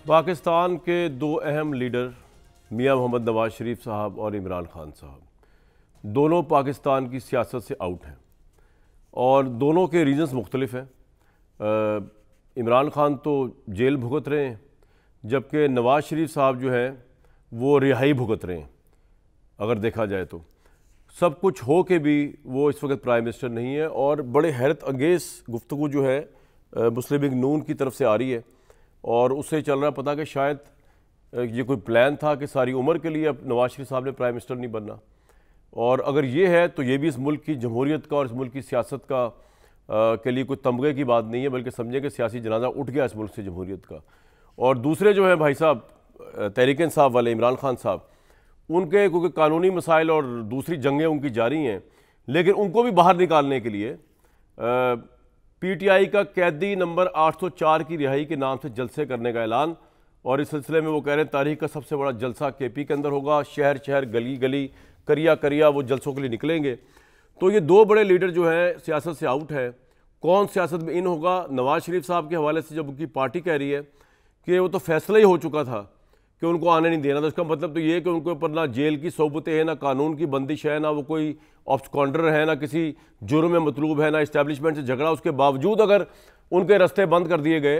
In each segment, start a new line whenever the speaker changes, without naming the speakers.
पाकिस्तान के दो अहम लीडर मियां मोहम्मद नवाज शरीफ साहब और इमरान खान साहब दोनों पाकिस्तान की सियासत से आउट हैं और दोनों के रीजंस मुख्तलिफ हैं। इमरान खान तो जेल भुगत रहे हैं जबकि नवाज शरीफ साहब जो हैं वो रिहाई भुगत रहे हैं। अगर देखा जाए तो सब कुछ हो के भी वो इस वक्त प्राइम मिनिस्टर नहीं है और बड़े हैरत अंगेज़ गुफ्तगू जो है मुस्लिम लीग नून की तरफ से आ रही है और उससे चल रहा पता कि शायद ये कोई प्लान था कि सारी उम्र के लिए अब नवाज शरीफ साहब ने प्राइम मिनिस्टर नहीं बनना। और अगर ये है तो ये भी इस मुल्क की जमहूरियत का और इस मुल्क की सियासत का के लिए कोई तमगे की बात नहीं है, बल्कि समझे कि सियासी जनाजा उठ गया इस मुल्क से जमहूरियत का। और दूसरे जो है भाई साहब तहरीक इंसाफ वाले इमरान खान साहब, उनके क्योंकि कानूनी मसाइल और दूसरी जंगें उनकी जारी हैं, लेकिन उनको भी बाहर निकालने के लिए पीटीआई का कैदी नंबर 804 की रिहाई के नाम से जलसे करने का ऐलान। और इस सिलसिले में वो कह रहे हैं तारीख का सबसे बड़ा जलसा केपी के अंदर होगा, शहर शहर गली गली करिया करिया वो जलसों के लिए निकलेंगे। तो ये दो बड़े लीडर जो हैं सियासत से आउट है। कौन सियासत में इन होगा? नवाज शरीफ साहब के हवाले से जब उनकी पार्टी कह रही है कि वो तो फैसला ही हो चुका था कि उनको आने नहीं देना, तो इसका मतलब तो ये है कि उनके ऊपर ना जेल की सोबतें हैं, ना कानून की बंदिश है, ना वो कोई ऑब्स्कॉन्डर है, ना किसी जुर्म में मतलूब है, ना इस्टेब्लिशमेंट से झगड़ा। उसके बावजूद अगर उनके रास्ते बंद कर दिए गए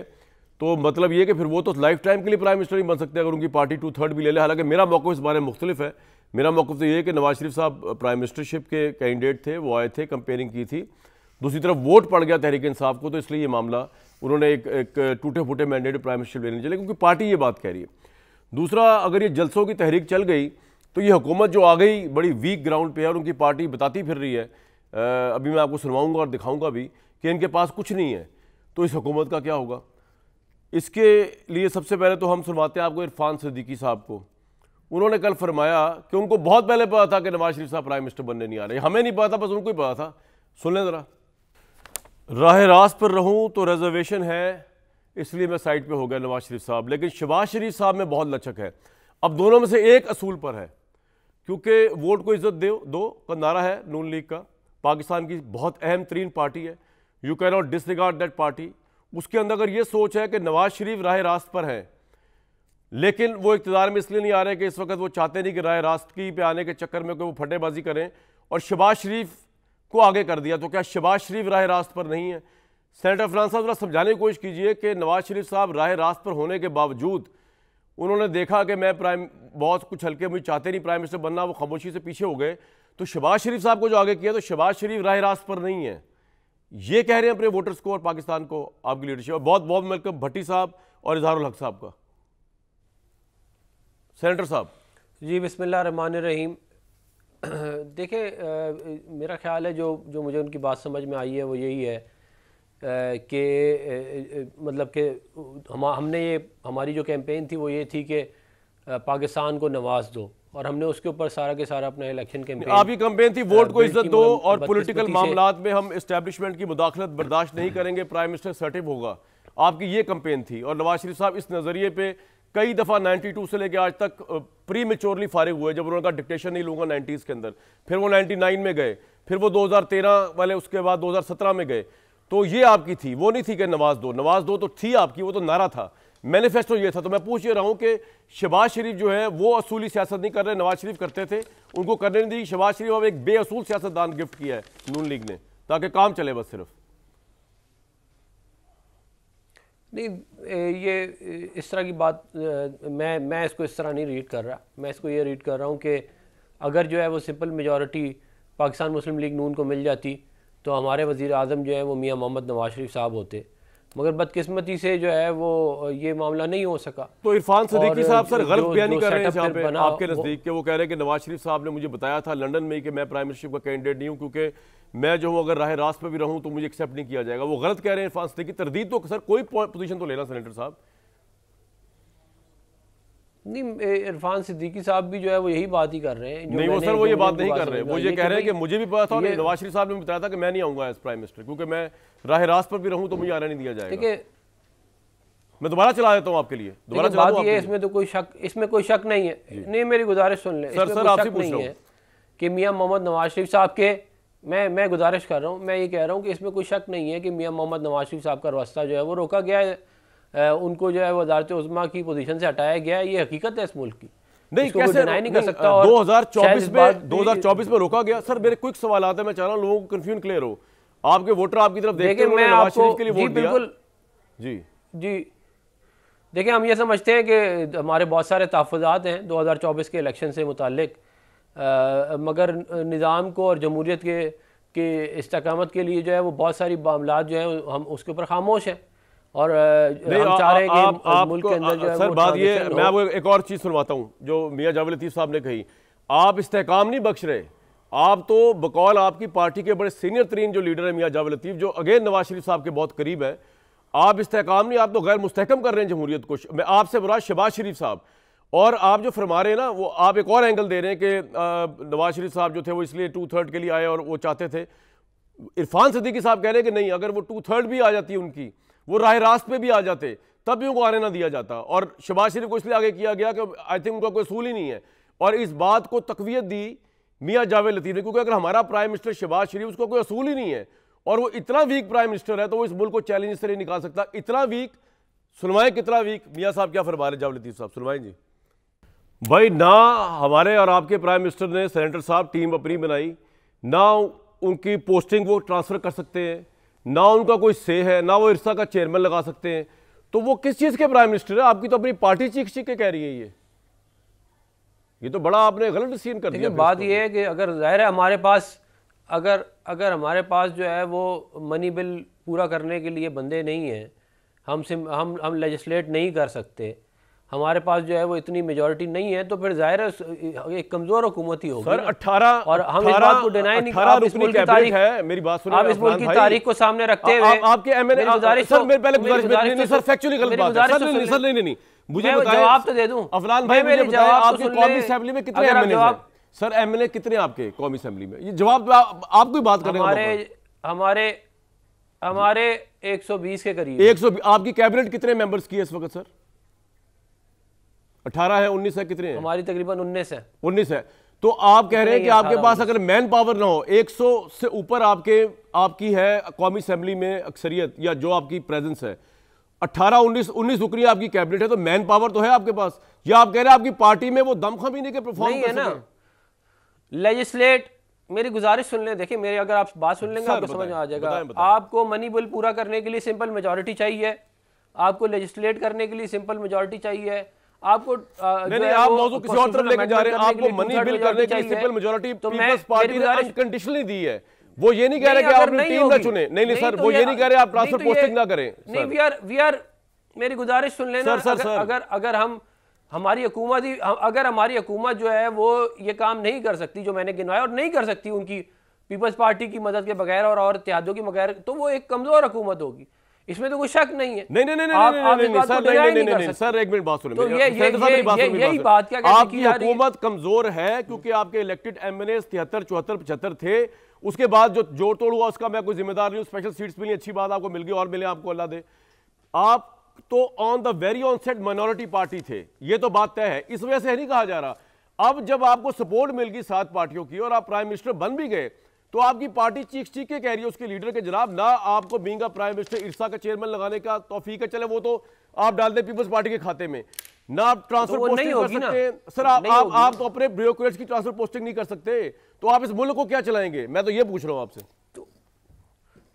तो मतलब ये कि फिर वो तो लाइफ टाइम के लिए प्राइम मिनिस्टर नहीं बन सकते अगर उनकी पार्टी 2/3 भी ले ले। हालांकि मेरा मौक़िफ़ इस बारे में मुख्तलिफ है। मेरा मौक़िफ़ तो ये है कि नवाज शरीफ साहब प्राइम मिनिस्टरशिप के कैंडिडेट थे, वो आए थे, कंपेयरिंग की थी। दूसरी तरफ वोट पड़ गया तहरीक इंसाफ को, तो इसलिए ये मामला उन्होंने एक टूटे फूटे मैंडेट प्राइम मिनिस्टर लेने चले, क्योंकि पार्टी ये बात कह रही है। दूसरा, अगर ये जलसों की तहरीक चल गई तो ये हुकूमत जो आ गई बड़ी वीक ग्राउंड पे है और उनकी पार्टी बताती फिर रही है, अभी मैं आपको सुनवाऊंगा और दिखाऊंगा भी कि इनके पास कुछ नहीं है। तो इस हुकूमत का क्या होगा? इसके लिए सबसे पहले तो हम सुनवाते हैं आपको इरफान सिद्दीकी साहब को। उन्होंने कल फरमाया कि उनको बहुत पहले पता था कि नवाज शरीफ साहब प्राइम मिनिस्टर बनने नहीं आ रहे। हमें नहीं पता, बस उनको ही पता था। सुन लें ज़रा। राह रास्त पर रहूं तो रिजर्वेशन है, इसलिए मैं साइड पे हो गया नवाज शरीफ साहब, लेकिन शहबाज शरीफ साहब में बहुत लचक है। अब दोनों में से एक असूल पर है, क्योंकि वोट को इज्जत दो का नारा है नून लीग का। पाकिस्तान की बहुत अहम तरीन पार्टी है, you can not disregard that party. उसके अंदर अगर ये सोच है कि नवाज शरीफ राह रास्त पर है, लेकिन वो इक़्तिदार में इसलिए नहीं आ रहे कि इस वक्त वो चाहते नहीं कि राह रास्त की पे आने के चक्कर में कोई वो फटेबाजी करें और शहबाज शरीफ को आगे कर दिया, तो क्या शहबाज शरीफ राह रास्त पर नहीं है? सेनेटर फरहान साहब जरा समझाने की कोशिश कीजिए कि नवाज शरीफ साहब राह रास्त पर होने के बावजूद उन्होंने देखा कि मैं बहुत कुछ हल्के मुझे चाहते नहीं प्राइम मिनिस्टर बनना, वो खामोशी से पीछे हो गए। तो शहबाज शरीफ साहब को जो आगे किया, तो शहबाज शरीफ राह रास्त पर नहीं है, ये कह रहे हैं अपने वोटर्स को और पाकिस्तान को आपकी लीडरशिप। और बहुत बहुत वेलकम भट्टी साहब और इजहारुल हक साहब का। सेनेटर साहब
जी, बिस्मिल्लाह रहमान रहीम। देखिए, मेरा ख्याल है जो मुझे उनकी बात समझ में आई है वो यही है कि मतलब कि हमने ये हमारी जो कैंपेन थी वो ये थी कि पाकिस्तान को नवाज दो, और हमने उसके ऊपर सारा के सारा अपना इलेक्शन कैंपेन,
आपकी कैंपेन थी वोट को इज्जत दो और पॉलिटिकल मामलात में हम एस्टेब्लिशमेंट की मुदाखलत बर्दाश्त नहीं करेंगे, प्राइम मिनिस्टर सर्टिव होगा। आपकी ये कैंपेन थी और नवाज शरीफ साहब इस नज़रिए पे कई दफ़ा 92 से लेकर आज तक प्री मेच्योरली फारिग हुए। जब उन्होंने कहा डिक्टेशन नहीं लूंगा 90s के अंदर, फिर वो 99 में गए, फिर वो 2013 वाले, उसके बाद 2017 में गए। तो ये आपकी थी, वो नहीं थी कि नवाज दो तो थी आपकी, वो तो नारा था, मैनिफेस्टो ये था। तो मैं पूछ ये रहा हूँ कि शहबाज शरीफ जो है वो असूली सियासत नहीं कर रहे, नवाज शरीफ करते थे, उनको करने नहीं दी। शहबाज शरीफ अब एक बेअसूल सियासतदान गिफ्ट किया है नून लीग ने ताकि काम चले बस सिर्फ।
नहीं, ये इस तरह की बात मैं इसको इस तरह नहीं रीड कर रहा। मैं इसको ये रीड कर रहा हूँ कि अगर जो है वो सिंपल मेजॉरिटी पाकिस्तान मुस्लिम लीग नून को मिल जाती तो हमारे वज़ीर आज़म जो है वो मियां मोहम्मद नवाज शरीफ साहब होते, मगर बदकिस्मती से जो है वो ये मामला नहीं हो सका।
तो इरफान सिद्दीकी साहब सर गलत बयानी कर रहे हैं यहाँ पे आपके नज़दीक के। वो कह रहे हैं कि नवाज शरीफ साहब ने मुझे बताया था लंदन में कि मैं प्राइम मिनिस्टर का कैंडिडेट नहीं हूँ, क्योंकि मैं जो हूँ अगर राह रास्त पे भी रहूँ तो मुझे एक्सेप्ट नहीं किया जाएगा। वो गलत कह रहे हैं इरफान सिद्दीकी। तरदीद तो सर कोई पोजीशन तो लेना सेनेटर साहब।
नहीं, इरफान सिद्दीकी साहब भी जो है वो यही बात ही कर रहे हैं।
नहीं, वो सर वो ये बात नहीं कर रहे, वो ये कह रहे हैं कि मुझे भी पता था और नवाज शरीफ साहब ने बताया था कि मैं नहीं आऊंगा एज प्राइम मिनिस्टर, क्योंकि मैं राह रास्त पर भी रहूं तो मुझे आने नहीं दिया जाएगा। मैं दोबारा चला देता हूँ आपके लिए, दोबारा चला दूं।
इसमें तो कोई शक नहीं है। नहीं, मेरी गुजारिश सुन ले।
सर आपसे पूछ रहा हूं
कि मियां मोहम्मद नवाज शरीफ साहब के, मैं गुजारिश कर रहा हूँ, मैं ये कह रहा हूँ कि इसमें कोई शक नहीं है कि मियां मोहम्मद नवाज शरीफ साहब का रास्ता जो है वो रोका गया है उनको जो है वजारत उज़्मा की पोजीशन से हटाया गया है, ये हकीकत है इस मुल्क की।
नहीं, कैसे
नहीं कर सकता। और
2024 में रोका गया। सर मेरे क्विक सवाल आता है, मैं चाह रहा हूँ लोगों को कंफ्यूजन क्लियर हो। आपके वोटर आपकी तरफ देखते हैं, उन्होंने नवाज शरीफ के लिए वोट दिया। जी
जी, देखिए हम ये समझते हैं कि हमारे बहुत सारे तहफ़्फ़ुज़ात हैं 2024 के इलेक्शन से मुताल्लिक, मगर निज़ाम को और जमहूरियत के इस्तेकामत के लिए जो है वो बहुत सारी मामलात जो है हम उसके ऊपर खामोश हैं। और हम चाह रहे हैं कि मुल्क के अंदर जो है
सर बात ये, मैं आपको एक और चीज़ सुनवाता हूँ जो मियाँ जावेद लतीफ़ साहब ने कही। आप इस्तेकाम नहीं बख्श रहे, आप तो बकौल आपकी पार्टी के बड़े सीनियर तरीन जो लीडर है मियाँ जावेद लतीफ़, जो अगेन नवाज शरीफ साहब के बहुत करीब है, आप इस्तेकाम नहीं, आप तो गैर मुस्तहकम कर रहे हैं जमहूरियत को। मैं आपसे बुरा शहबाज शरीफ साहब, और आप जो फरमा रहे हैं ना, वो आप एक और एंगल दे रहे हैं कि नवाज शरीफ साहब जो थे वो इसलिए 2/3 के लिए आए और वो चाहते थे। इरफान सिद्दीकी साहब कह रहे हैं कि नहीं, अगर वो 2/3 भी आ जाती उनकी, वो राह रास्त पे भी आ जाते, तब भी उनको आने ना दिया जाता। और शहबाज शरीफ को इसलिए आगे किया गया कि आई थिंक उनका कोई असूल ही नहीं है। और इस बात को तकवीत दी मियाँ जावेद लतीफ़ ने, क्योंकि अगर हमारा प्राइम मिनिस्टर शहबाज शरीफ, उसका कोई असूल ही नहीं है और वो इतना वीक प्राइम मिनिस्टर है, तो वो इस मुल्क को चैलेंज से नहीं निकाल सकता। इतना वीक, सुनवाएं कितना वीक। मियाँ साहब क्या फरमा रहे जावेद लतीफ़ साहब, सुनवाएं जी। भाई ना हमारे और आपके प्राइम मिनिस्टर ने, सेनेटर साहब, टीम अपनी बनाई, ना उनकी पोस्टिंग वो ट्रांसफ़र कर सकते हैं, ना उनका कोई से है, ना वो इरसा का चेयरमैन लगा सकते हैं। तो वो किस चीज़ के प्राइम मिनिस्टर है? आपकी तो अपनी पार्टी चीख चीख के कह रही है ये तो बड़ा आपने गलत डिसीजन कर दिया।
बात ये है कि अगर ज़ाहिर है हमारे पास, अगर हमारे पास जो है वो मनी बिल पूरा करने के लिए बंदे नहीं हैं, हम लेजिस्लेट नहीं कर सकते, हमारे पास जो है वो इतनी मेजॉरिटी नहीं है, तो फिर जाहिर है एक कमजोर हुकूमत ही होगी।
सर 18
और हम इस बात को डिनाई नहीं कर
इस मुल्क की तारीख है, मेरी बात सुनिए,
आप इस मुल्क की तारीख को सामने रखते हुए
आपके एमएनए सर मेरे पहले गुजारिश, सर फैक्चुअली गलत बात है सर, नहीं मुझे
जवाब तो दे दूं।
अफनान भाई मुझे बताएं, आपकी कौमी असेंबली में कितने एमएनए हैं? सर एमएनए कितने आपके कौमी असेंबली में? ये जवाब आपको ही बात करने का।
हमारे 120 के करीब।
120। आपकी कैबिनेट कितने मेंबर्स की है इस वक्त सर? 18 है, 19 है, कितने हैं?
हमारी तकरीबन 19 है।
19 है। तो आप कह रहे हैं कि आपके पास अगर मैन पावर ना हो, 100 से ऊपर आपकी है कौमी असेंबली में अक्सरियत, या जो आपकी प्रेजेंस है, 18 19 रुकनी आपकी कैबिनेट है, तो मैन पावर तो है आपके पास, या आप कह रहे हैं आपकी पार्टी में वो दम खमी नहीं के परफॉर्म कर सके?
लेजिस्लेट, मेरी गुजारिश सुन लें, देखिए मेरी अगर आप बात सुन लेंगे आपको समझ में आ जाएगा। आपको मनी बिल पूरा करने के लिए सिंपल मेजॉरिटी चाहिए, आपको लेजिस्लेट करने के लिए सिंपल मेजॉरिटी चाहिए, आपको
नहीं आप मौजूद किसी और तरफ लेके जा रहे हैं। आपको मनी बिल करने के लिए सिंपल मेजॉरिटी पीपल्स पार्टी ने अनकंडीशनली दी है। वो ये नहीं कह रहे कि आप अपनी टीम ना चुने, नहीं सर, वो ये नहीं कह रहे आप ट्रांसफर पोस्टिंग ना करें।
नहीं, वी आर मेरी गुजारिश सुन लेना। अगर हमारी हुकूमत जो है वो ये काम नहीं कर सकती जो मैंने गिनवाया, और नहीं कर सकती उनकी पीपल्स पार्टी की मदद के बगैर और इत्तेहादों की बगैर, तो वो एक कमजोर हुकूमत होगी, इसमें तो कोई शक नहीं है।
नहीं सर एक मिनट बात सुनिए,
तो यही बात क्या
आपकी हुकूमत कमजोर है क्योंकि आपके इलेक्टेड एमएनए 73 74 75 थे। उसके बाद जो जोड़ तोड़ हुआ उसका मैं कोई जिम्मेदार नहीं हूं। स्पेशल सीट्स मिली, अच्छी बात, आपको मिल गई, और मिले आपको, अल्लाह दे। आप तो on the very onset minority party थे, ये तो बात तय है, इस वजह से नहीं कहा जा रहा। अब जब आपको सपोर्ट मिल गई 7 पार्टियों की और आप प्राइम मिनिस्टर बन भी गए, तो आपकी पार्टी चीख चीख के कह रही है उसके लीडर के जनाब, ना आपको बीइंग प्राइम मिनिस्टर इरसा का चेयरमैन लगाने का तौफीक है, चले वो तो आप डाल दें पीपल्स पार्टी के खाते में, ना आप ट्रांसफर पोस्टिंग कर सकते। सर आप तो अपने ब्यूरोक्रेट्स की ट्रांसफर पोस्टिंग नहीं कर सकते, तो आप इस मुल्क को क्या चलाएंगे? मैं तो ये पूछ रहा हूं आपसे।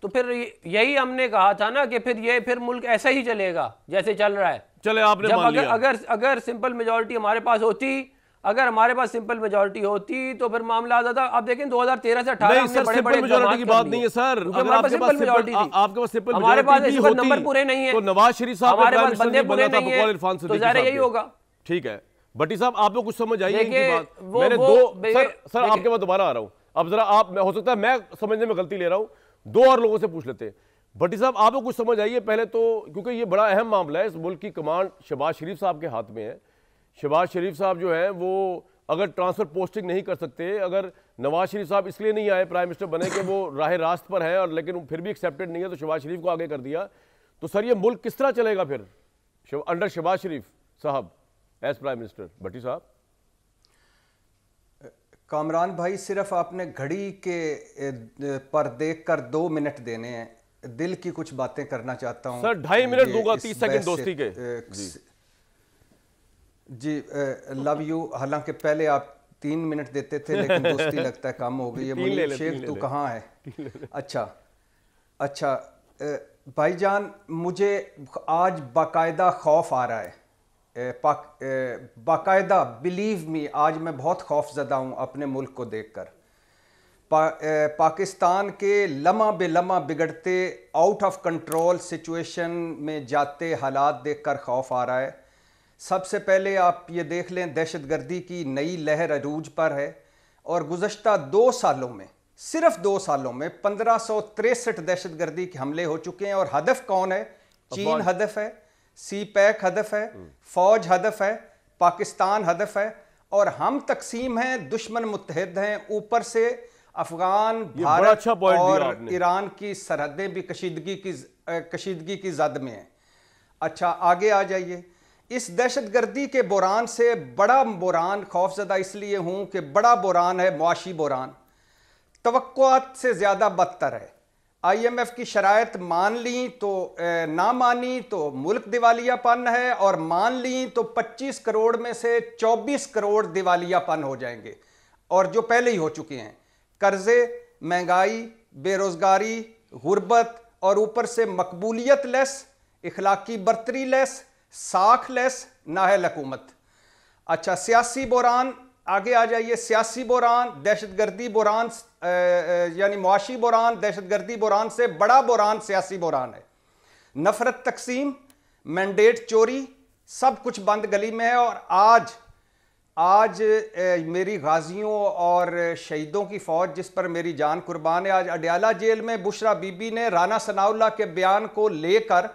तो फिर यही हमने कहा था ना कि फिर मुल्क ऐसा ही चलेगा जैसे चल रहा है।
चले आपने मान लिया।
अगर सिंपल मेजॉरिटी हमारे पास होती, अगर हमारे पास सिंपल मेजॉरिटी होती तो फिर मामला आता था। आप देखें 2013 से 18
हमने बड़े-बड़े मेजॉरिटी की बात नहीं है सर। अगर आपके पास मेजॉरिटी थी, आपके पास सिंपल
हमारे पास नंबर पूरे नहीं है,
तो नवाज शरीफ साहब
हमारे पास बंदे पूरे नहीं है, तो ज़ाहिर यही होगा।
ठीक है भट्टी साहब, आपको कुछ समझ आई इनकी बात? मैंने दो सर आपके बाद दोबारा आ रहा हूं। अब जरा आप, हो सकता है मैं समझने में गलती ले रहा हूं, 2 और लोगों से पूछ लेते हैं। भट्टी साहब आपको कुछ समझ आई है पहले तो, क्योंकि ये बड़ा अहम मामला है, इस मुल्क की कमांड शहबाज शरीफ साहब के हाथ में है। शहबाज शरीफ साहब जो है वो अगर ट्रांसफर पोस्टिंग नहीं कर सकते, अगर नवाज शरीफ साहब इसलिए नहीं आए प्राइम मिनिस्टर बने कि वो राह रास्त पर है, और लेकिन फिर भी एक्सेप्टेड नहीं है, तो शहबाज शरीफ को आगे कर दिया, तो सर ये मुल्क किस तरह चलेगा फिर अंडर शहबाज शरीफ साहब एज प्राइम मिनिस्टर? भट्टी साहब।
कामरान भाई, सिर्फ आपने घड़ी के पर देख कर 2 मिनट देने हैं। दिल की कुछ बातें करना चाहता हूँ
सर। 2.5 मिनट दूंगा, 30 सेकंड दोस्ती के।
जी लव यू। हालांकि पहले आप 3 मिनट देते थे, लेकिन दोस्ती लगता है कम हो गई है। मुनीब शेख तू कहाँ है? अच्छा भाईजान, मुझे आज बाकायदा खौफ आ रहा है, बाकायदा बिलीव मी, आज मैं बहुत खौफजदा हूँ अपने मुल्क को देखकर। पाकिस्तान के लम्हा बेलम्हा बिगड़ते, आउट ऑफ कंट्रोल सिचुएशन में जाते हालात देखकर खौफ आ रहा है। सबसे पहले आप ये देख लें, दहशतगर्दी की नई लहर अरूज पर है और गुज़श्ता 2 सालों में, सिर्फ 2 सालों में 1563 दहशतगर्दी के हमले हो चुके हैं। और हदफ कौन है? चीन हदफ है, सी पैक हदफ है, फौज हदफ है, पाकिस्तान हदफ है, और हम तकसीम हैं, दुश्मन मुत्तहिद हैं। ऊपर से अफगान, भारत
अच्छा
और ईरान की सरहदें भी कशीदगी की जद में हैं। अच्छा आगे आ जाइए। इस दहशतगर्दी के बुरान से बड़ा बुरान, खौफजदा इसलिए हूं कि बड़ा बुरान है मुआशी बुरान, तवक्कुआत से ज़्यादा बदतर है। IMF की शराइत मान ली तो ना मानी तो मुल्क दिवालियापन है, और मान ली तो 25 करोड़ में से 24 करोड़ दिवालियापन हो जाएंगे, और जो पहले ही हो चुके हैं। कर्जे, महंगाई, बेरोज़गारी, गुर्बत, और ऊपर से मकबूलियत लेस, इखलाकी बर्तरी लेस, साख लेस नाहल हुकूमत। अच्छा सियासी बुरान, आगे आ जाइए। सियासी बुरान, दहशतगर्दी बुरान, यानी मुआशी बुरान, दहशतगर्दी बुरान से बड़ा बुरान सियासी बुरान है। नफरत तकसीम, मैंडेट चोरी, सब कुछ बंद गली में है। और आज मेरी गाजियों और शहीदों की फ़ौज जिस पर मेरी जान कुर्बान है, आज अडयाला जेल में बुशरा बीबी ने राना सनाउल्लाह के बयान को लेकर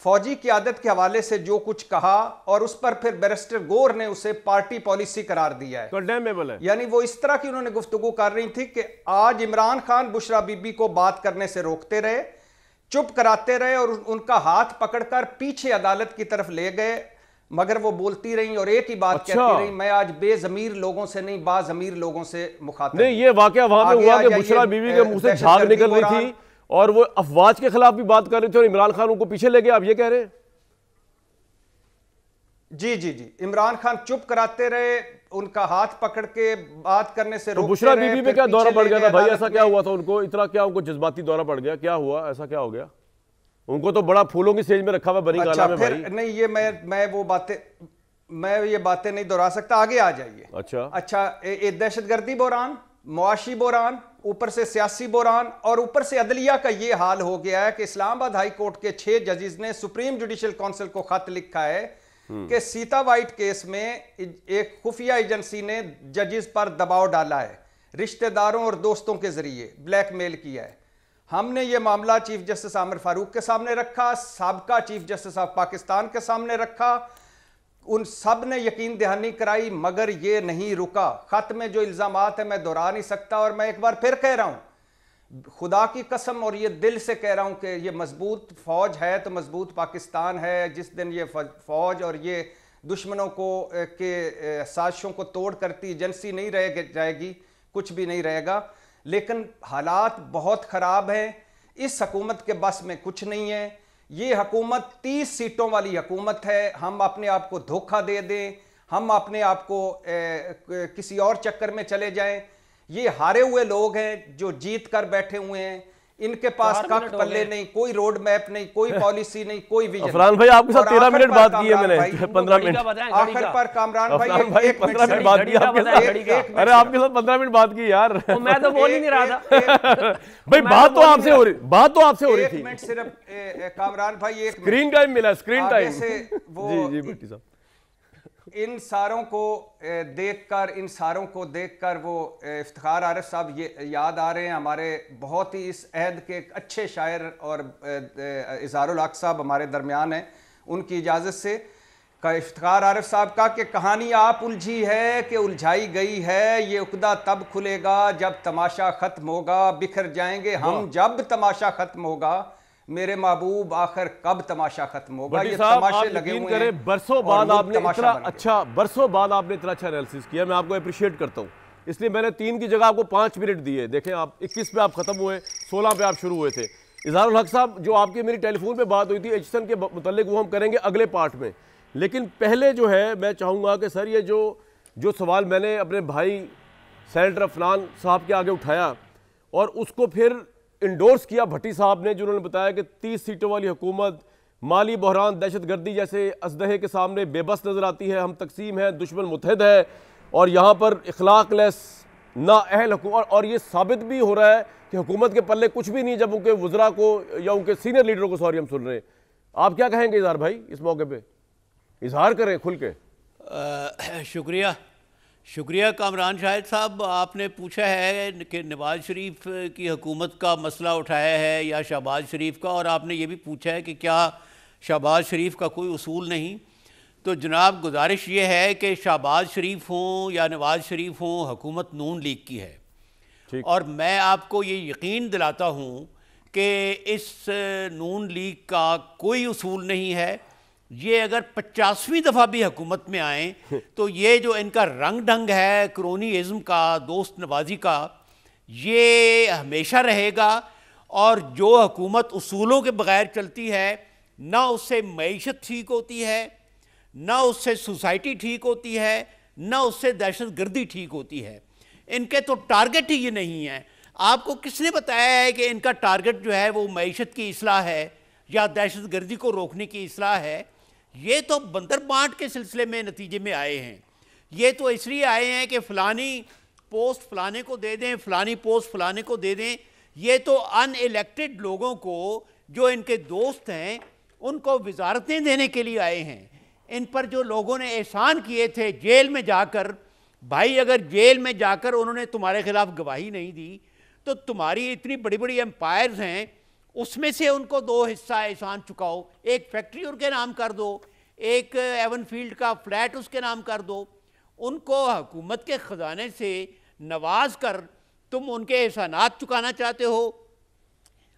फौजी क़यादत के हवाले से जो कुछ कहा, और उस पर फिर बैरिस्टर गोर ने उसे पार्टी पॉलिसी करार दिया है।
कंडेमेबल है।
यानी वो इस तरह की उन्होंने गुफ्तगू कर रही थी कि आज इमरान खान बुशरा बीबी को बात करने से रोकते रहे, चुप कराते रहे, और उनका हाथ पकड़कर पीछे अदालत की तरफ ले गए, मगर वो बोलती रही और एक ही बात कहती रही, मैं आज बेजमीर लोगों से नहीं, बाजमीर लोगों से मुखातिब।
नहीं, ये वाकया वहां पे हुआ कि बुशरा बीबी के मुंह से झाग निकल रही थी और वो अफवाज के खिलाफ भी बात कर रहे थे, और इमरान खान उनको पीछे ले गए, आप ये कह रहे हैं?
जी इमरान खान चुप कराते रहे, उनका हाथ पकड़ के बात करने से रोकते
बुशरा बीबी पे क्या दौरा पड़ गया था भाई? ऐसा क्या हुआ था उनको? इतना क्या उनको जज्बाती दौरा पड़ गया? क्या हुआ? ऐसा क्या हो गया? उनको तो बड़ा फूलों की सेज में रखा हुआ बनी गाला में भाई।
नहीं, ये मैं ये बातें नहीं दोहरा सकता। आगे आ जाइए। अच्छा दहशतगर्दी बुरान, मुआशी बुरान, ऊपर से सियासी बुरान, और ऊपर से अदलिया का ये हाल हो गया है कि इस्लामाबाद हाई कोर्ट के 6 जजेस ने सुप्रीम जुडिशल काउंसिल को खत लिखा है कि सीता वाइट केस में एक खुफिया एजेंसी ने जजेस पर दबाव डाला है, रिश्तेदारों और दोस्तों के जरिए ब्लैकमेल किया है। हमने ये मामला चीफ जस्टिस आमिर फारूक के सामने रखा, साबका चीफ जस्टिस ऑफ पाकिस्तान के सामने रखा, उन सब ने यकीन दहानी कराई, मगर ये नहीं रुका। खत में जो इल्जामात है मैं दोहरा नहीं सकता, और मैं एक बार फिर कह रहा हूं, खुदा की कसम और ये दिल से कह रहा हूं कि ये मजबूत फौज है तो मजबूत पाकिस्तान है। जिस दिन ये फौज और ये दुश्मनों को के साजिशों को तोड़ करती एजेंसी नहीं रह जाएगी, कुछ भी नहीं रहेगा। लेकिन हालात बहुत ख़राब हैं, इस हुकूमत के बस में कुछ नहीं है। ये हुकूमत 30 सीटों वाली हुकूमत है। हम अपने आप को धोखा दे दें, हम अपने आप को किसी और चक्कर में चले जाएं। ये हारे हुए लोग हैं जो जीत कर बैठे हुए हैं, इनके पास कख पल्ले नहीं, कोई रोड मैप नहीं, कोई पॉलिसी नहीं, कोई विजन।
अफरान भाई आपके साथ 13 मिनट बात की है मैंने, 15 मिनट
आखिर पर कामरान भाई
15 मिनट बात की आपके साथ। अरे आपके साथ 15 मिनट बात की यार,
मैं तो बोल ही नहीं रहा था
भाई। बात तो आपसे हो रही थी।
एक मिनट सिर्फ कामरान भाई, एक
स्क्रीन टाइम मिला, स्क्रीन टाइम
से वो जी भट्टी साहब इन सारों को देखकर वो इफ्तिखार आरिफ साहब ये याद आ रहे हैं, हमारे बहुत ही इस अहद के अच्छे शायर, और इज़हारुल हक साहब हमारे दरमियान हैं। उनकी इजाज़त से इफ्तिखार आरिफ साहब का कि कहानी आप उलझी है कि उलझाई गई है, ये उकदा तब खुलेगा जब तमाशा ख़त्म होगा, बिखर जाएंगे हम जब तमाशा ख़त्म होगा, मेरे महबूब आखिर कब तमाशा खत्म होगा। ये तमाशे लगे हुए हैं।
बरसों बाद आपने इतना अच्छा एनालिसिस किया, मैं आपको अप्रिशिएट करता हूं। इसलिए मैंने 3 की जगह आपको 5 मिनट दिए। देखें आप 21 पे आप खत्म हुए, 16 पे आप शुरू हुए थे। इजहारुल हक साहब, जो आपकी मेरी टेलीफोन पे बात हुई थी एचसन के मुतल्लिक, वो हम करेंगे अगले पार्ट में, लेकिन पहले जो है मैं चाहूँगा कि सर ये जो सवाल मैंने अपने भाई सेनेटर अफनान साहब के आगे उठाया और उसको फिर इंडोर्स किया भट्टी साहब ने, जिन्होंने बताया कि 30 सीटों वाली हुकूमत माली बहरान, दहशतगर्दी जैसे असदहे के सामने बेबस नज़र आती है, हम तकसीम है, दुश्मन मुतहद है और यहाँ पर इखलाकलेस नाअहल हुकूमत, और ये साबित भी हो रहा है कि हुकूमत के पल्ले कुछ भी नहीं जब उनके वज़रा को या उनके सीनियर लीडरों को सॉरी हम सुन रहे हैं। आप क्या कहेंगे इजहार भाई, इस मौके पे इजहार करें खुल के।
शुक्रिया कामरान शाहिद साहब, आपने पूछा है कि नवाज़ शरीफ की हुकूमत का मसला उठाया है या शहबाज शरीफ का, और आपने ये भी पूछा है कि क्या शहबाज शरीफ का कोई उसूल नहीं। तो जनाब गुजारिश ये है कि शहबाज शरीफ हों या नवाज़ शरीफ हों, हुकूमत नून लीग की है, और मैं आपको ये यकीन दिलाता हूँ कि इस नून लीग का कोई उसूल नहीं है। ये अगर 50वीं दफ़ा भी हुकूमत में आए तो ये जो इनका रंग ढंग है क्रोनीइज़्म का, दोस्त नवाजी का, ये हमेशा रहेगा। और जो हुकूमत उसूलों के बग़ैर चलती है, ना उससे मईशत ठीक होती है, ना उससे सोसाइटी ठीक होती है, ना उससे दहशतगर्दी ठीक होती है। इनके तो टारगेट ही ये नहीं है। आपको किसने बताया है कि इनका टारगेट जो है वो मईशत की इस्लाह है या दहशतगर्दी को रोकने की इस्लाह है? ये तो बंदर बांट के सिलसिले में नतीजे में आए हैं। ये तो इसलिए आए हैं कि फ़लानी पोस्ट फ़लाने को दे दें, फ़लानी पोस्ट फ़लाने को दे दें। ये तो अनइलेक्टेड लोगों को जो इनके दोस्त हैं उनको वजारतें देने के लिए आए हैं। इन पर जो लोगों ने एहसान किए थे जेल में जाकर, भाई अगर जेल में जाकर उन्होंने तुम्हारे खिलाफ गवाही नहीं दी तो तुम्हारी इतनी बड़ी बड़ी एम्पायर्स हैं, उसमें से उनको 2 हिस्सा एहसान चुकाओ। एक फैक्ट्री उनके नाम कर दो, एक एवनफील्ड का फ्लैट उसके नाम कर दो। उनको हुकूमत के ख़जाने से नवाज कर तुम उनके एहसानात चुकाना चाहते हो।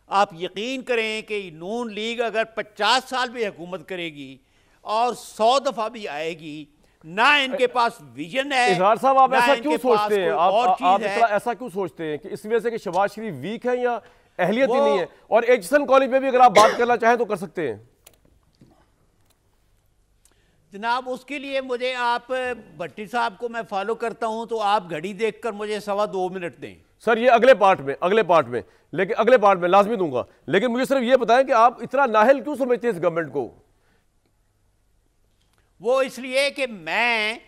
आप यकीन करें कि नून लीग अगर 50 साल भी हुकूमत करेगी और 100 दफ़ा भी आएगी, ना इनके पास विजन है।
इजहार साहब, आप ऐसा क्यों सोचते हैं? आप ऐसा क्यों सोचते हैं कि इस वजह से कि शहबाज शरीफ वीक है या अहलियत ही नहीं है? और एचसन कॉलेज में भी अगर आप बात करना चाहें तो कर सकते हैं
जनाब। उसके लिए मुझे आप भट्टी साहब को मैं फॉलो करता हूं, तो आप घड़ी देखकर मुझे 2.25 मिनट दें।
सर ये अगले पार्ट में लेकिन अगले पार्ट में लाजमी दूंगा, लेकिन मुझे सिर्फ ये बताएं कि आप इतना नाहल क्यों समझते हैं इस गवर्नमेंट को?
वो इसलिए कि मैं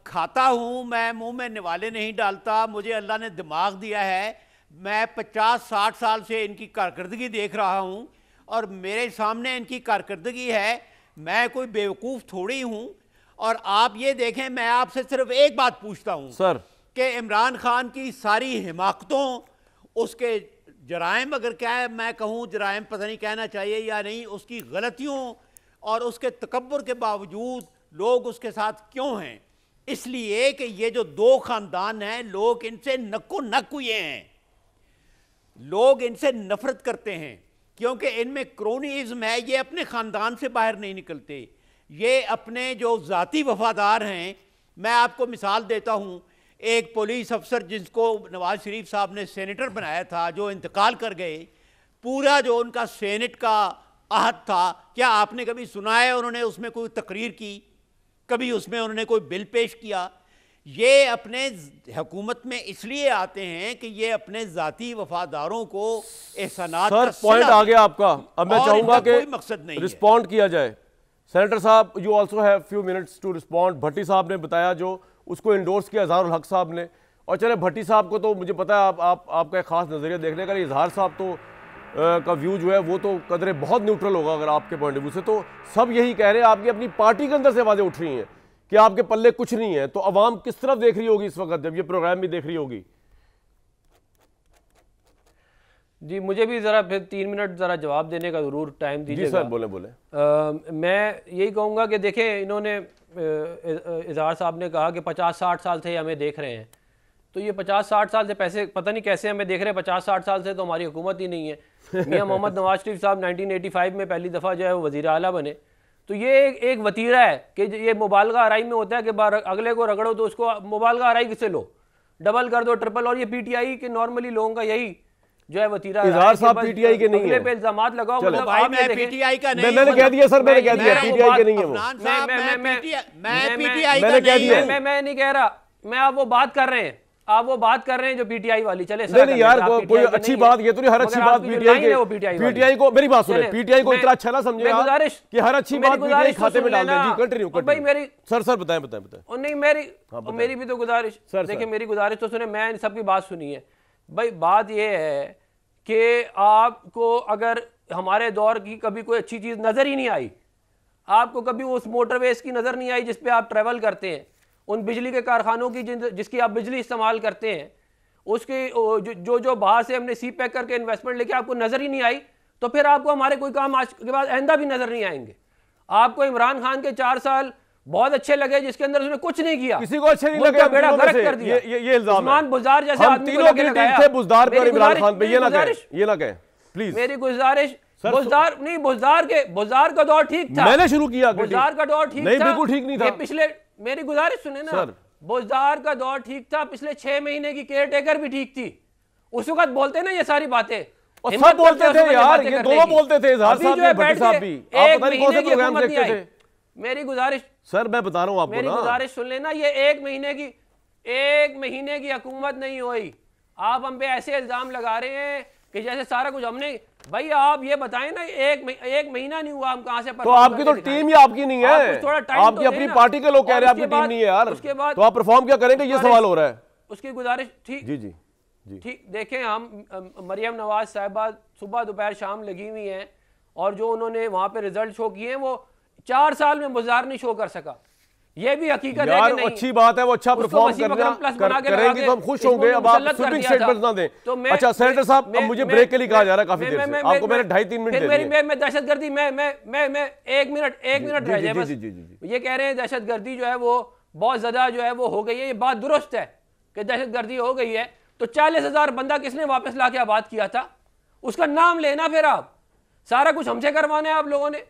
खाता हूं, मैं मुंह में निवाले नहीं डालता। मुझे अल्लाह ने दिमाग दिया है। मैं 50-60 साल से इनकी कारकर्दगी देख रहा हूं और मेरे सामने इनकी कारकर्दगी है। मैं कोई बेवकूफ़ थोड़ी हूं। और आप ये देखें, मैं आपसे सिर्फ एक बात पूछता हूं
सर
कि इमरान खान की सारी हिमाकतों, उसके जराइम, अगर क्या है मैं कहूँ जराइम पता नहीं कहना चाहिए या नहीं, उसकी गलतियों और उसके तकब्बुर के बावजूद लोग उसके साथ क्यों हैं? इसलिए कि ये जो 2 ख़ानदान हैं, लोग इनसे नक्को नक हुए हैं, लोग इनसे नफरत करते हैं क्योंकि इनमें क्रोनीइज्म है। ये अपने ख़ानदान से बाहर नहीं निकलते, ये अपने जो ज़ाती वफादार हैं। मैं आपको मिसाल देता हूँ, एक पुलिस अफसर जिसको नवाज़ शरीफ साहब ने सेनेटर बनाया था, जो इंतकाल कर गए, पूरा जो उनका सेनेट का आहद था, क्या आपने कभी सुना है उन्होंने उसमें कोई तकरीर की? कभी उसमें उन्होंने कोई बिल पेश किया? ये अपने हुकूमत में इसलिए आते हैं कि ये अपने ज़ाती वफादारों को एहसानात का
पॉइंट आ गया आपका। अब मैं चाहूंगा कि
कोई मकसद नहीं
रिस्पॉन्ड किया जाए। सेनेटर साहब, you also have few minutes to respond. Bhatti साहब ने बताया जो उसको इंडोर्स किया इजहारुल हक साहब ने, और चले भट्टी साहब को तो मुझे पता है आपका एक खास नज़रिया देखने का। इजहार साहब तो का व्यू जो है वो तो कदरे बहुत न्यूट्रल होगा अगर आपके पॉइंट ऑफ व्यू से। तो सब यही कह रहे हैं, आपकी अपनी पार्टी के अंदर से आवाज़ें उठ रही हैं कि आपके पल्ले कुछ नहीं है। तो अवाम किस तरफ देख रही होगी इस वक्त जब ये प्रोग्राम भी देख रही होगी?
जी मुझे भी ज़रा फिर 3 मिनट ज़रा जवाब देने का ज़रूर टाइम दीजिएगा।
जी सर, बोले।
मैं यही कहूँगा कि देखें, इन्होंने इजहार साहब ने कहा कि 50-60 साल से हमें देख रहे हैं। तो ये 50-60 साल से पैसे पता नहीं कैसे हमें देख रहे हैं। 50-60 साल से तो हमारी हुकूमत ही नहीं है। मियाँ मोहम्मद नवाज शरीफ साहब 1985 में पहली दफ़ा जो है वो वज़ीर आला बने। तो ये एक वतीरा है कि ये मुबालगा आराई में होता है कि अगले को रगड़ो तो उसको मुबालगा आराई किससे लो, डबल कर दो, ट्रिपल। और ये पीटीआई के नॉर्मली लोगों का यही जो है वो तीरा
इजहार साहब पीटीआई के नहीं है
पे इल्जामात लगाओ।
मतलब भाई मैं पीटीआई का नहीं,
मैंने कह दिया सर, मैंने कह दिया पीटीआई के नहीं है वो।
मैं पीटीआई का नहीं है,
मैं नहीं कह रहा, मैं आप वो बात कर रहे हैं, आप वो बात कर रहे हैं जो पीटीआई वाली। चले
नहीं यार, कोई अच्छी बात ये तो नहीं, हर अच्छी बात पीटीआई को, मेरी बात सुने, पीटीआई को इतना अच्छा ना समझे
गुजारिश
कि हर अच्छी बात पीटीआई खाते में डाल दें। जी कंटिन्यू
भाई मेरी
सर बताएं बताएं बताएं।
नहीं मेरी भी तो गुजारिश, देखिए मेरी गुजारिश तो सुने, मैं सबकी बात सुनी है भाई। बात ये है कि आपको अगर हमारे दौर की कभी कोई अच्छी चीज नजर ही नहीं आई, आपको कभी उस मोटरवेज की नजर नहीं आई जिस पे आप ट्रेवल करते हैं, उन बिजली के कारखानों की जिसकी आप बिजली इस्तेमाल करते हैं, उसकी जो बाहर से हमने सी पैक करके इन्वेस्टमेंट लेके आपको नजर ही नहीं आई, तो फिर आपको हमारे कोई काम आज के बाद आइंदा भी नजर नहीं आएंगे। आपको इमरान खान के 4 साल बहुत अच्छे लगे जिसके अंदर उसने कुछ नहीं किया,
किसी को अच्छे नहीं लगे,
बेड़ा गर्क कर दिया।
ये इल्जाम
उस्मान बुज़दार जैसे आदमी को
लगे थे, बुज़दार पे और इमरान खान पे, ये ना कहें प्लीज।
मेरी गुजारिश, बुज़दार का दौर ठीक था, मैंने शुरू किया, बुज़दार का दौर ठीक था,
बिल्कुल ठीक नहीं था
पिछले, मेरी गुजारिश सुने ना, बुज़दार का दौर ठीक था, पिछले 6 महीने की केयर टेकर भी ठीक थी। उस वक्त बोलते ना ये सारी बातें,
सब बोलते थे यार, ये दोनों बोलते थे, इजहार साहब भी, भट्टी साहब भी। आप पता नहीं कौन से प्रोग्राम देखते थे।
मेरी गुजारिश
सर, मैं बता रहा हूं आपको,
मेरी गुजारिश सुन लेना, ये 1 महीने की हुकूमत नहीं हुई। आप हम पे ऐसे इल्जाम लगा रहे हैं कि जैसे सारा कुछ हमने, भाई आप ये बताएं ना, एक महीना नहीं हुआ, हम कहां से?
तो आपकी तो टीम ही आपकी नहीं है, आपकी अपनी पार्टी के लोग कह रहे हैं आपकी टीम नहीं है यार, उसके बाद तो आप परफॉर्म क्या करेंगे, ये सवाल हो रहा है।
उसकी गुजारिश ठीक, जी जी जी ठीक। देखें, हम मरियम नवाज साहिबा सुबह दोपहर शाम लगी हुई हैं, और जो उन्होंने वहां पे रिजल्ट शो किए हैं वो 4 साल में बुज़दार नहीं शो कर सका। ये भी हकीकत है कि नहीं?
अच्छी बात है, वो अच्छा परफॉर्म करेंगे तो हम खुश होंगे। अब आप स्वीपिंग स्टेटमेंट्स ना दें। तो अच्छा सेनेटर साहब, अब मुझे ब्रेक के लिए कहा जा रहा है काफी देर से, आपको मैंने 2.5-3 मिनट दे दिए।
मैं दहशतगर्दी, मैं 1 मिनट रह जाए बस। ये कह रहे हैं दहशतगर्दी जो है वो बहुत ज्यादा जो है वो हो गई है, ये बात दुरुस्त है कि दहशतगर्दी हो गई है, तो 40,000 बंदा किसने वापस लाके आबाद किया था, उसका नाम लेना। फिर आप सारा कुछ हमसे करवाना है, आप लोगों ने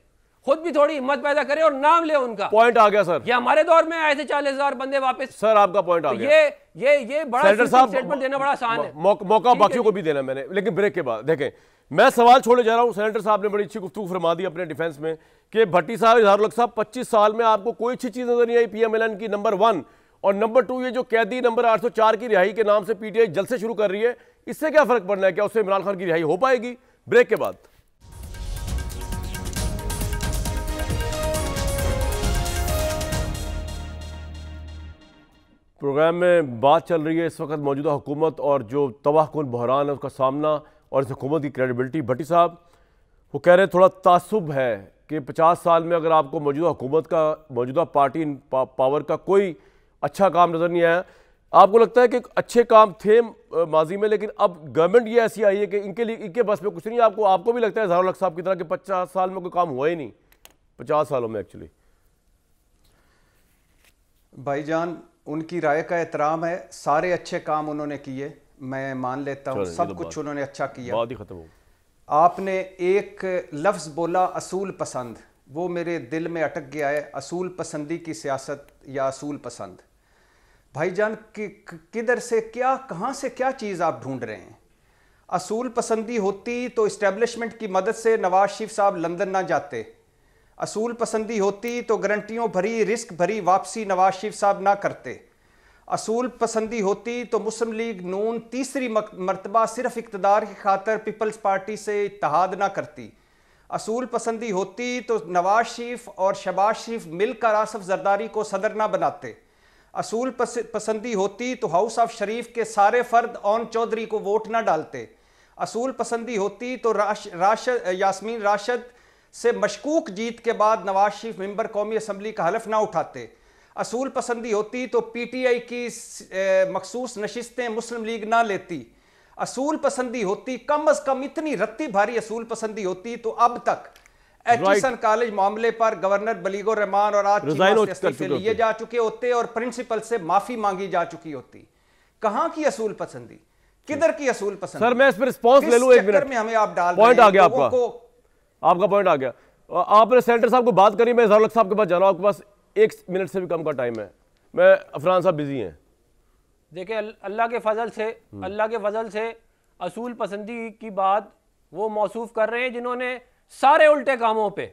खुद भी थोड़ी हिम्मत पैदा करे और नाम ले उनका।
पॉइंट आ गया सर,
ये हमारे दौर में आए थे 40,000 बंदे वापस।
सर आपका पॉइंट आ गया।
ये बड़ा स्टेटमेंट देना बड़ा आसान है,
मौका बाकियों को भी देना मैंने, लेकिन ब्रेक के बाद देखें। मैं सवाल छोड़े जा रहा हूं, सेनेटर साहब ने बड़ी अच्छी गुफ्तगू फरमा दी अपने डिफेंस में कि भट्टी साहब, इजहारुल हक साहब, 25 साल में आपको कोई अच्छी चीज नजर नहीं आई पीएमएलएन की, नंबर 1, और नंबर 2 ये जो कैदी नंबर 804 की रिहाई के नाम से पीटीआई जल्द से शुरू कर रही है, इससे क्या फर्क पड़ना है? क्या उससे इमरान खान की रिहाई हो पाएगी? ब्रेक के बाद। प्रोग्राम में बात चल रही है इस वक्त मौजूदा हुकूमत और जो तबाहकुन बहरान है उसका सामना और इस हुकूमत की क्रेडिबिलिटी। भट्टी साहब वो कह रहे हैं थोड़ा तासुब है कि 50 साल में अगर आपको मौजूदा हुकूमत का, मौजूदा पार्टी पावर का कोई अच्छा काम नज़र नहीं आया। आपको लगता है कि अच्छे काम थे माजी में, लेकिन अब गवर्नमेंट ये ऐसी आई है कि इनके लिए, इनके बस में कुछ नहीं है? आपको भी लगता है इजहारुल हक साहब की तरह कि 50 साल में कोई काम हुआ ही नहीं? 50 सालों में एक्चुअली
भाईजान, उनकी राय का एहतराम है, सारे अच्छे काम उन्होंने किए, मैं मान लेता हूँ, सब कुछ उन्होंने अच्छा किया।
बात ही खत्म हो।
आपने एक लफ्ज़ बोला असूल पसंद, वो मेरे दिल में अटक गया है। असूल पसंदी की सियासत या असूल पसंद, भाईजान किधर से क्या, कहाँ से क्या चीज़ आप ढूंढ रहे हैं? असूल पसंदी होती तो इस्टेब्लिशमेंट की मदद से नवाज शरीफ साहब लंदन ना जाते। असूल पसंदी होती तो गारंटियों भरी, रिस्क भरी वापसी नवाज शरीफ साहब ना करते। असूल पसंदी होती तो मुस्लिम लीग नून तीसरी मरतबा सिर्फ इक़्तिदार की खातर पीपल्स पार्टी से इत्तेहाद ना करती। असूल पसंदी होती तो नवाज शरीफ और शहबाज शरीफ मिलकर आसफ जरदारी को सदर ना बनाते। असूल पसंदी होती तो हाउस ऑफ शरीफ के सारे फर्द ऑन चौधरी को वोट ना डालते। असूल पसंदी होती तो यास्मीन राशिद से मशकूक जीत के बाद नवाज शरीफ मेंबर कौमी असम्बली का हलफ ना उठाते। असूल पसंदी होती तो पीटीआई की मखसूस नशिस्तें मुस्लिम लीग ना लेती। असूल पसंदी होती, कम अज कम इतनी रत्ती भारी असूल पसंदी होती तो अब तक एचईसन कॉलेज मामले पर गवर्नर बलीगुर रहमान और आज इस्तीफे लिए जा चुके होते और प्रिंसिपल से माफी मांगी जा चुकी होती। कहां की असूल पसंदी, किधर की असूल पसंदी?
सर मैं इस पर रिस्पॉन्स ले लूं, 1 मिनट में
हमें आप डाल,
पॉइंट आ गया आपका पॉइंट आ गया। आपने सेनेटर साहब को बात करी, मैं इजहारुल हक साहब के पास जा रहा हूं, आपके पास 1 मिनट से भी कम का टाइम है। मैं अफरान साहब बिजी हैं।
देखिए, अल्लाह के फजल से असूल पसंदी की बात वो मौसूफ कर रहे हैं जिन्होंने सारे उल्टे कामों पे,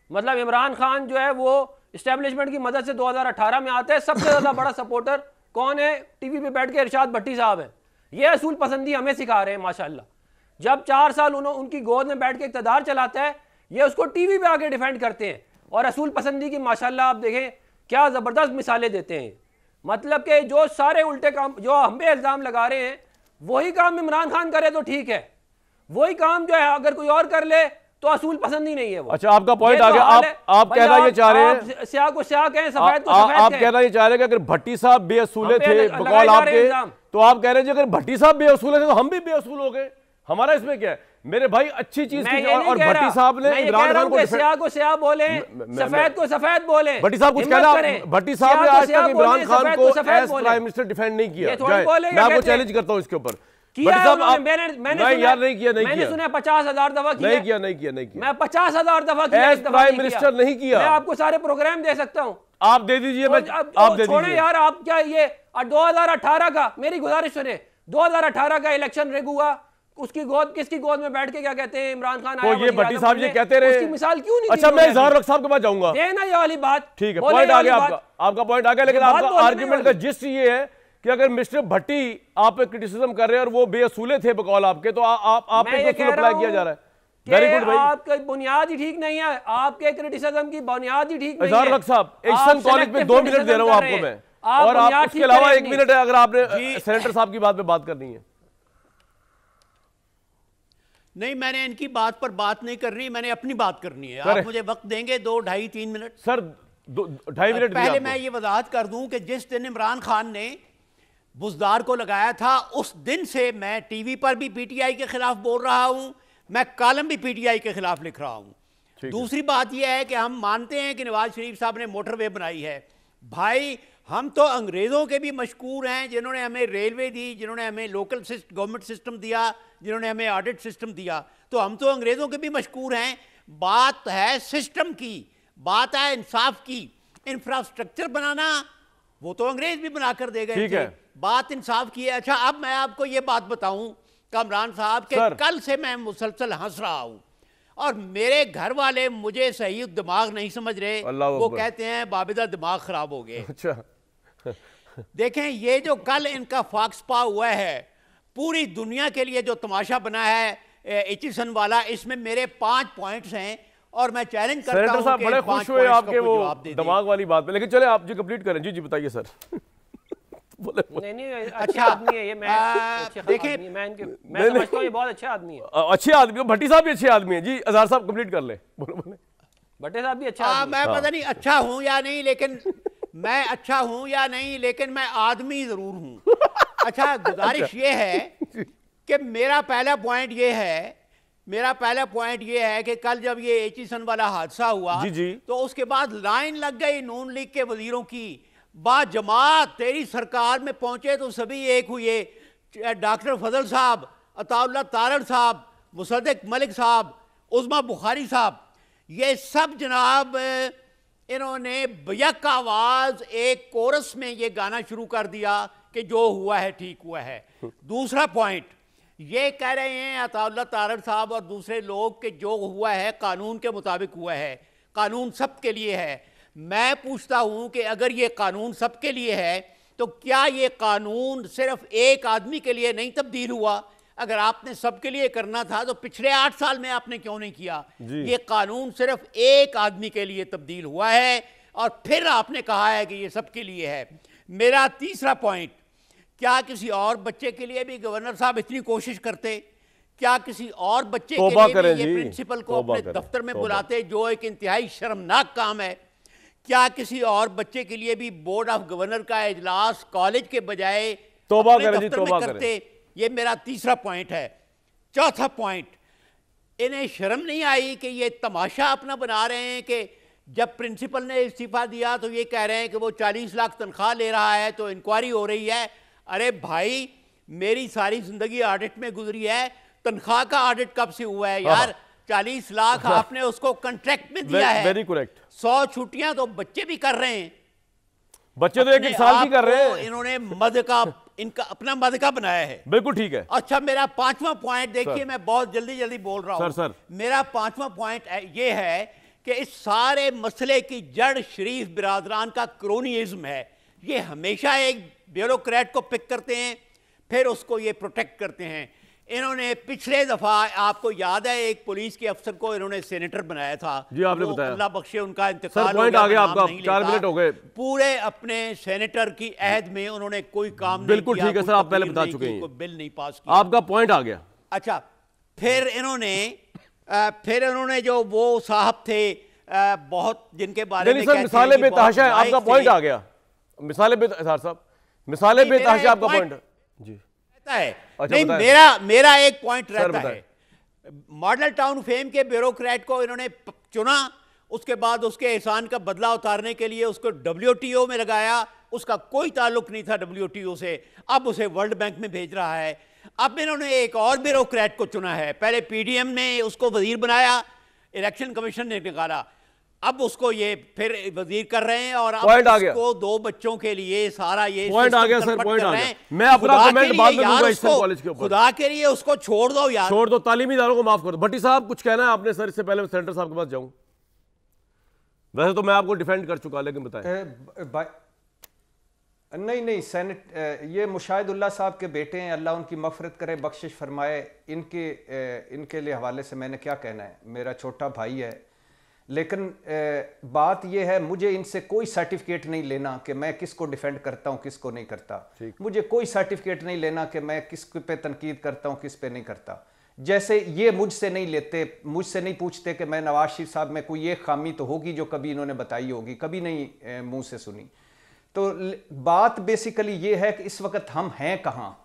मतलब इमरान खान जो है वो इस्टेब्लिशमेंट की मदद से 2018 में आता है, सबसे ज्यादा बड़ा सपोर्टर कौन है? टीवी पे बैठ के इरशाद भट्टी साहब हैं। ये असूल पसंदी हमें सिखा रहे हैं माशाल्लाह। जब 4 साल उनकी गोद में बैठ के इक़्तिदार चलाता है, ये उसको टीवी पे आके डिफेंड करते हैं और असूल पसंदी की माशाल्लाह आप देखें क्या ज़बरदस्त मिसालें देते हैं। मतलब कि जो सारे उल्टे काम जो हम पे इल्ज़ाम लगा रहे हैं वही काम इमरान खान करे तो ठीक है, वही काम जो है अगर कोई और कर ले तो असूल पसंद ही नहीं है वो।
अच्छा, आपका पॉइंट आ गया। आप कहना ये चाह रहे हैं,
स्याह को स्याह कहें, सफेद को सफेद
आप
कहें।
कहना ये चाह रहे हैं कि अगर भट्टी साहब बेअसूले थे बकौल आपके, तो आप कह रहे हैं अगर भट्टी साहब बेअसूले थे तो हम भी बेअसूल हो गए, हमारा इसमें क्या है? मेरे भाई अच्छी चीज की और भट्टी साहब ने इमरान खान को
स्याह को स्याह बोले, सफेद को सफेद बोले।
भट्टी साहब कुछ कहना, भट्टी साहब ने आज तक इमरान खान को एज प्राइम मिनिस्टर डिफेंड नहीं किया। मैं आपको चैलेंज करता हूं इसके ऊपर।
मैंने सुना 50,000 दफा किया। मैं 50,000 दफा
प्राइम मिनिस्टर नहीं किया।
मैं आपको सारे प्रोग्राम दे सकता हूँ,
आप दे दीजिए। आप दे
दीजिए यार। आप क्या ये 2018 का, मेरी गुजारिश सुने, 2018 का इलेक्शन रिग हुआ, उसकी गोद किसकी गोद में बैठ के क्या कहते हैं इमरान खान आया,
ये भट्टी साहब ये कहते रहे,
उसकी मिसाल क्यों नहीं?
अच्छा, मैं इजहार साहब के पास जाऊंगा,
देना ये वाली बात।
ठीक है, पॉइंट आ गया आपका पॉइंट आ गया। लेकिन आपका आर्गुमेंट का जिस्ट ये है कि अगर मिस्टर भट्टी आप पे क्रिटिसिज्म कर रहे हैं और वो बेअसूले थे बकौल आपके, तो आप पे क्यों अप्लाई किया जा रहा है? वेरी गुड भाई,
आपकी बुनियाद ही ठीक नहीं है, आपके क्रिटिसिज्म की बुनियाद ही ठीक नहीं है।
इजहार साहब, एक्शन कॉलेज में 2 मिनट दे रहा हूं आपको मैं, और आप उसके अलावा 1 मिनट है अगर आपने सेनेटर साहब की बात पे बात करनी है।
नहीं, मैंने इनकी बात पर बात नहीं करनी, मैंने अपनी बात करनी है। आप मुझे वक्त देंगे 2, 2.5, 3 मिनट?
सर 2.5 मिनट
पहले मैं ये वजाहत कर दूं कि जिस दिन इमरान खान ने बुज़दार को लगाया था, उस दिन से मैं टीवी पर भी पीटीआई के खिलाफ बोल रहा हूं, मैं कॉलम भी पीटीआई के खिलाफ लिख रहा हूं। दूसरी बात यह है कि हम मानते हैं कि नवाज शरीफ साहब ने मोटरवे बनाई है। भाई, हम तो अंग्रेज़ों के भी मशकूर हैं जिन्होंने हमें रेलवे दी, जिन्होंने हमें लोकल गवर्नमेंट सिस्टम दिया, जिन्होंने हमें ऑडिट सिस्टम दिया, तो हम तो अंग्रेज़ों के भी मशकूर हैं। बात है सिस्टम की, बात है इंसाफ की। इंफ्रास्ट्रक्चर बनाना वो तो अंग्रेज़ भी बनाकर दे गए थे, बात इंसाफ की है। अच्छा, अब मैं आपको ये बात बताऊं कामरान साहब के कल से मैं मुसलसल हंस रहा हूं और मेरे घर वाले मुझे सही दिमाग नहीं समझ रहे, वो कहते हैं बाबिदा दिमाग खराब हो गए।
अच्छा
देखें, ये जो कल इनका फॉक्स पा हुआ है, पूरी दुनिया के लिए जो तमाशा बना है एचिसन वाला, इसमें मेरे 5 पॉइंट्स हैं और मैं चैलेंज करता हूं
साहब बड़े खुश हुए आपके वो दिमाग वाली बात पे, लेकिन चले आप जी कंप्लीट करें। जी बताइए सर।
नहीं, अच्छा आदमी है ये। मैं देखें, मैं समझता हूं ये बहुत अच्छा आदमी है।
अच्छे आदमी, भट्टी साहब भी अच्छे आदमी है। जी अजहर साहब कंप्लीट कर ले। बोले
भट्टी साहब भी अच्छा आदमी।
मैं पता नहीं अच्छा हूं या नहीं, लेकिन मैं अच्छा हूं या नहीं, लेकिन मैं आदमी जरूर हूं। अच्छा, गुजारिश ये है कि मेरा पहला पॉइंट ये है कि कल जब ये एचिसन वाला हादसा हुआ तो उसके बाद लाइन लग गई नून लीग के वजीरों की, बाजमात तेरी सरकार में पहुंचे तो सभी एक हुए। डॉक्टर फजल साहब, अताउल्लाह तारड़ साहब, मुसद्दिक मलिक साहब, उज़मा बुखारी साहब, ये सब जनाब इन्होंने बेयक आवाज एक कोरस में ये गाना शुरू कर दिया कि जो हुआ है ठीक हुआ है। दूसरा पॉइंट ये कह रहे हैं अताउल्लाह तारड़ साहब और दूसरे लोग कि जो हुआ है कानून के मुताबिक हुआ है, कानून सबके लिए है। मैं पूछता हूं कि अगर ये कानून सबके लिए है तो क्या ये कानून सिर्फ एक आदमी के लिए नहीं तब्दील हुआ? अगर आपने सबके लिए करना था तो पिछले 8 साल में आपने क्यों नहीं किया? ये कानून सिर्फ एक आदमी के लिए तब्दील हुआ है और फिर आपने कहा है कि ये सबके लिए है। मेरा तीसरा पॉइंट, क्या किसी और बच्चे के लिए भी गवर्नर साहब इतनी कोशिश करते? क्या किसी और बच्चे के लिए भी ये प्रिंसिपल को अपने दफ्तर में बुलाते, जो एक इंतहाई शर्मनाक काम है? क्या किसी और बच्चे के लिए भी बोर्ड ऑफ गवर्नर का इजलास कॉलेज के बजाय अपने दफ्तर में करते? ये मेरा तीसरा पॉइंट है। चौथा पॉइंट, इन्हें शर्म नहीं आई कि ये तमाशा अपना बना रहे हैं कि जब प्रिंसिपल ने इस्तीफा दिया तो ये कह रहे हैं कि वो 40 लाख तनख्वाह ले रहा है तो इंक्वायरी हो रही है। अरे भाई, मेरी सारी जिंदगी ऑडिट में गुजरी है, तनख्वाह का ऑडिट कब से हुआ है यार? 40 लाख आपने उसको कॉन्ट्रैक्ट में दिया है।
Very correct.
100 छुट्टियां तो बच्चे भी कर रहे हैं,
बच्चे तो 1 साल की कर रहे हैं।
इन्होंने मद का इनका अपना मदका बनाया है।
बिल्कुल ठीक है।
अच्छा, मेरा 5वां पॉइंट देखिए, मैं बहुत जल्दी जल्दी बोल रहा हूं
सर।
मेरा 5वां पॉइंट ये है कि इस सारे मसले की जड़ शरीफ बिरादरान का क्रोनिज्म है। ये हमेशा एक ब्यूरोक्रेट को पिक करते हैं, फिर उसको ये प्रोटेक्ट करते हैं। इन्होंने पिछले दफा, आपको याद है, एक पुलिस के अफसर को इन्होंने सेनेटर बनाया था।
जी, आपने बताया।
अल्लाह बख्शे, उनका इंतकाल
सर, पॉइंट आ गया आपका, 4 मिनट हो गए।
पूरे अपने सेनेटर की अहद में उन्होंने कोई काम नहीं किया।
बिल्कुल ठीक है सर, आप पहले बता चुके हैं,
कोई बिल नहीं पास किया।
आपका पॉइंट आ गया।
अच्छा, फिर इन्होंने जो वो साहब थे बहुत, जिनके बारे में
सर मिसालें बेतहाशा है, आपका पॉइंट आ गया। मिसालें बेतहाशा आपका पॉइंट जी
है।
अच्छा,
नहीं, मेरा एक पॉइंट रहता है। मॉडल टाउन फेम के ब्यूरोक्रेट को इन्होंने चुना, उसके बाद उसके एहसान का बदला उतारने के लिए उसको WTO में लगाया। उसका कोई ताल्लुक नहीं था WTO से, अब उसे वर्ल्ड बैंक में भेज रहा है। अब इन्होंने एक और ब्यूरोक्रेट को चुना है, पहले PDM ने उसको वजीर बनाया, इलेक्शन कमीशन ने निकाला, अब उसको ये फिर वजीर कर रहे हैं, और अब उसको 2 बच्चों के लिए सारा ये
पॉइंट आ गया सर, पॉइंट आ गया। मैं अपना कमेंट बाद में दूंगा ईस्टर्न कॉलेज के ऊपर।
खुदा के लिए उसको छोड़ दो यार,
छोड़ दो, तालीमी इदारों को माफ कर दो। भट्टी साहब कुछ कहना है आपने सर? इससे पहले मैं सेनेटर साहब के पास जाऊं, वैसे तो मैं आपको डिफेंड कर चुका, लेकिन बताएं।
नहीं सेनेट, ये मुशाहिदुल्लाह साहब के बेटे हैं, अल्लाह उनकी मगफरत करे, बख्शिश फरमाए। इनके लिए हवाले से मैंने क्या कहना है, मेरा छोटा भाई है। लेकिन बात यह है, मुझे इनसे कोई सर्टिफिकेट नहीं लेना कि मैं किसको डिफेंड करता हूं, किसको नहीं करता। मुझे कोई सर्टिफिकेट नहीं लेना कि मैं किस पे तनकीद करता हूं, किस पे नहीं करता। जैसे ये मुझसे नहीं लेते, मुझसे नहीं पूछते कि मैं नवाज शरीफ साहब में कोई एक खामी तो होगी जो कभी इन्होंने बताई होगी, कभी नहीं मुंह से सुनी। तो बात बेसिकली ये है कि इस वक्त हम हैं कहाँ,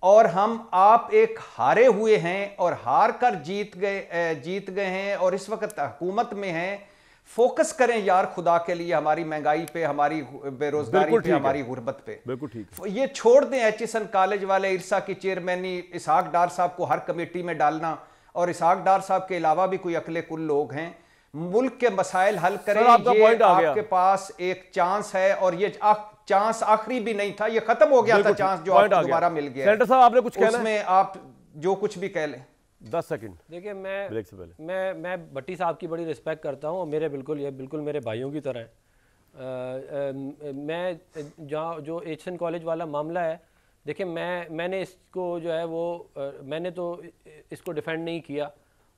और आप एक हारे हुए हैं और हार कर जीत गए हैं, और इस वक्त हुकूमत में हैं। फोकस करें यार खुदा के लिए, हमारी महंगाई पे, हमारी बेरोजगारी पे, हमारी गुर्बत पे।
बिल्कुल ठीक।
ये छोड़ दें एचएसएन कॉलेज वाले, इरसा की चेयरमैनी इसहाक डार साहब को हर कमेटी में डालना, और इसहाक डार साहब के अलावा भी कोई अकले कुल लोग हैं। मुल्क के मसाइल हल करें। ये आपके पास एक चांस है, और ये चांस आखिरी भी नहीं था, ये खत्म हो गया था चांस, जो आपको दोबारा मिल गया।
सेनेटर साहब आपने कुछ कहना है?
उसमें आप जो कुछ भी कह लें।
10 सेकंड।
देखिए, मैं भट्टी साहब की बड़ी रिस्पेक्ट करता हूँ, और मेरे बिल्कुल मेरे भाइयों की तरह है। मैं जो एचएसएन कॉलेज वाला मामला है, देखिए मैंने इसको जो है वो मैंने तो इसको डिफेंड नहीं किया,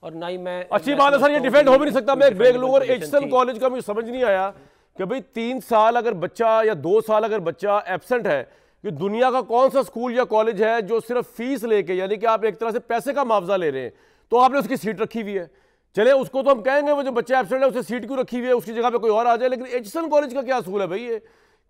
और ना ही मैं।
अच्छी बात है सर, ये डिफेंड हो भी नहीं सकता। मैं एक ब्रेक लूंगा। और एचएसएन कॉलेज का मुझे समझ नहीं आया कि भाई 3 साल अगर बच्चा या 2 साल अगर बच्चा एब्सेंट है, कि दुनिया का कौन सा स्कूल या कॉलेज है जो सिर्फ फीस लेके, यानी कि आप एक तरह से पैसे का मुआवजा ले रहे हैं, तो आपने उसकी सीट रखी हुई है। चले उसको तो हम कहेंगे वो जो बच्चा एब्सेंट है उसे सीट क्यों रखी हुई है, उसकी जगह पे कोई और आ जाए। लेकिन एचएसएन कॉलेज का क्या असूल है भाई ये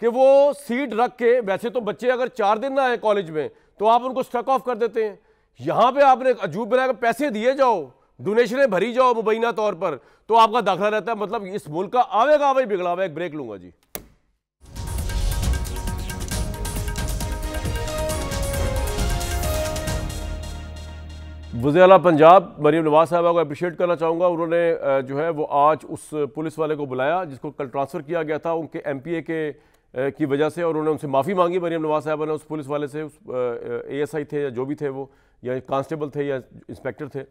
कि वो सीट रख के, वैसे तो बच्चे अगर 4 दिन ना आए कॉलेज में तो आप उनको स्ट्रक ऑफ कर देते हैं। यहाँ पे आपने अजूब बनाकर पैसे दिए जाओ, डोनेशनें भरी जाओ मुबैना तौर पर, तो आपका दाखिला रहता है। मतलब इस मुल्क का आवेगा वही बिगड़ा हुआ। एक ब्रेक लूंगा जी। वज़ीर आला पंजाब मरीम नवाज साहबा को अप्रिशिएट करना चाहूँगा। उन्होंने जो है वो आज उस पुलिस वाले को बुलाया जिसको कल ट्रांसफ़र किया गया था उनके MPA की वजह से, और उन्होंने उनसे माफ़ी मांगी। मरीम नवाज साहबा ने उस पुलिस वाले से, उस ASI थे या जो भी थे वो, या कांस्टेबल थे या इंस्पेक्टर थे,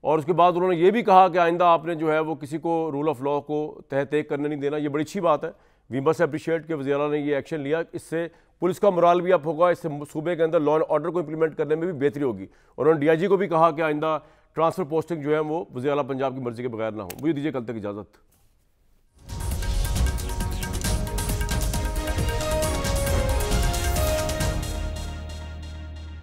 और उसके बाद उन्होंने ये भी कहा कि आइंदा आपने जो है वो किसी को रूल ऑफ लॉ को तहत करने नहीं देना। ये बड़ी अच्छी बात है। वी मस्ट अप्रिशिएट कि वज़ीर आला ने ये एक्शन लिया। इससे पुलिस का मोराल भी अप होगा, इससे सूबे के अंदर लॉ एंड ऑर्डर को इंप्लीमेंट करने में भी बेहतरी होगी। और उन्होंने DIG को भी कहा कि आइंदा ट्रांसफ़र पोस्टिंग जो है वो वज़ीर आला पंजाब की मर्ज़ी के बगैर ना हो। मुझे दीजिए कल तक इजाज़त।